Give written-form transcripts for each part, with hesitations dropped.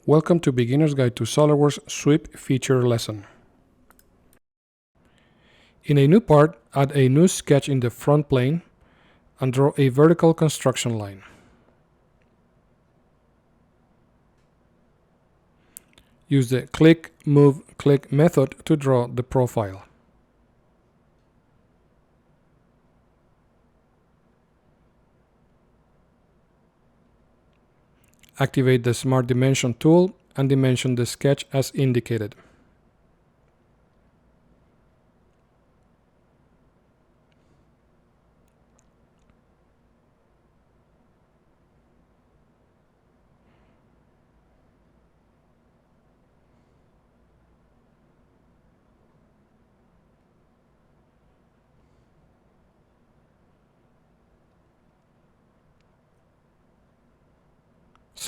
Welcome to Beginner's Guide to SOLIDWORKS Sweep Feature Lesson. In a new part, add a new sketch in the front plane and draw a vertical construction line. Use the click, move, click method to draw the profile. Activate the Smart Dimension tool and dimension the sketch as indicated.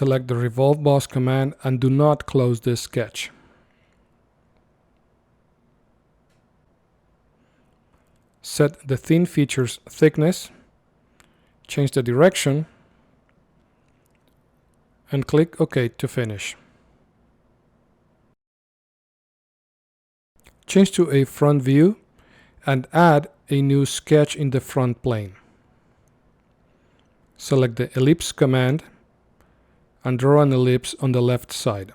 Select the Revolve Boss command and do not close this sketch. Set the thin feature's thickness, change the direction, and click OK to finish. Change to a front view and add a new sketch in the front plane. Select the Ellipse command and draw an ellipse on the left side.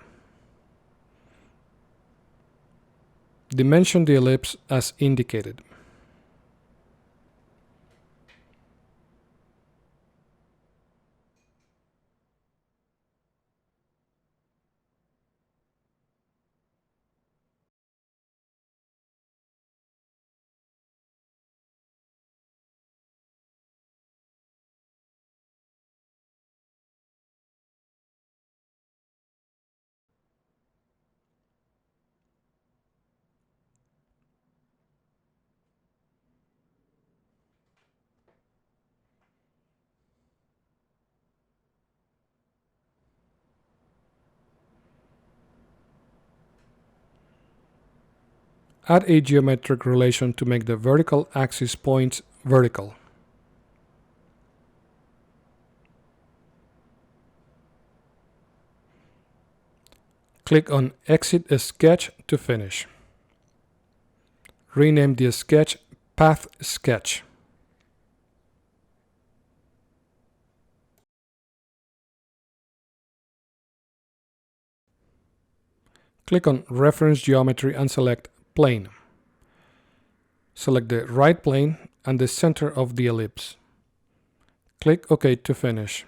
Dimension the ellipse as indicated. Add a geometric relation to make the vertical axis points vertical. Click on Exit a Sketch to finish. Rename the sketch Path Sketch. Click on Reference Geometry and select Plane. Select the right plane and the center of the ellipse. Click OK to finish.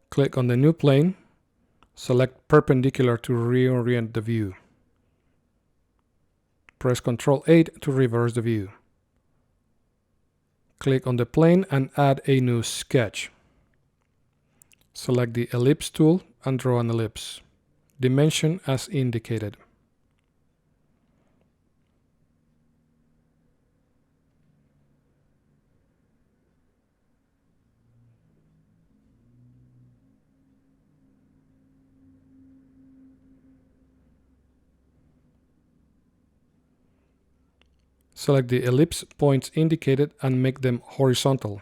Click on the new plane. Select Perpendicular to reorient the view. Press Ctrl 8 to reverse the view. Click on the plane and add a new sketch. Select the Ellipse tool and draw an ellipse. Dimension as indicated. Select the ellipse points indicated and make them horizontal.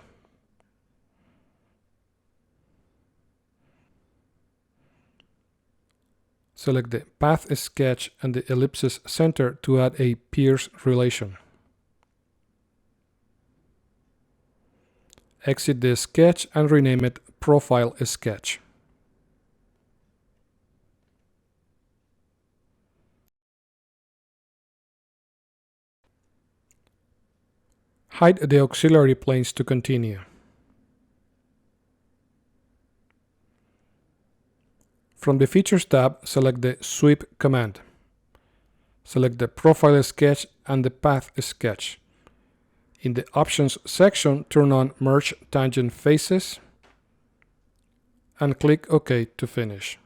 Select the Path Sketch and the ellipse's center to add a pierce relation. Exit the sketch and rename it Profile Sketch. Hide the auxiliary planes to continue. From the Features tab, select the Sweep command. Select the Profile Sketch and the Path Sketch. In the Options section, turn on Merge Tangent Faces and click OK to finish.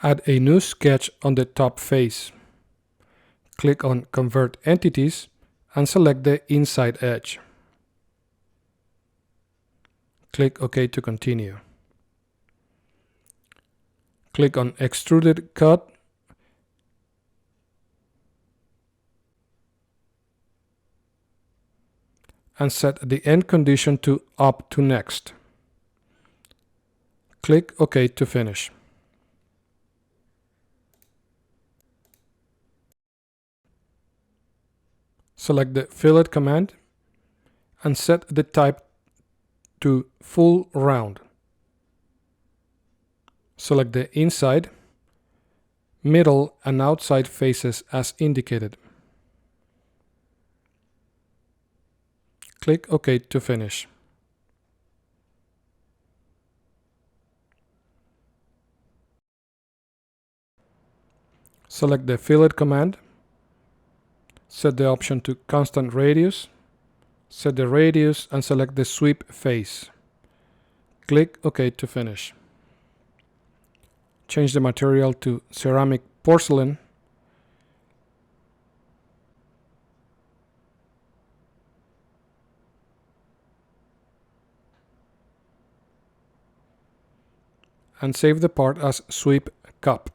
Add a new sketch on the top face. Click on Convert Entities and select the inside edge. Click OK to continue. Click on Extruded Cut . and set the end condition to up to next. Click OK to finish. Select the fillet command and set the type to full round. Select the inside, middle and outside faces as indicated. Click OK to finish. Select the fillet command, set the option to constant radius, set the radius and select the sweep face. Click OK to finish. Change the material to ceramic porcelain. And save the part as sweep cup.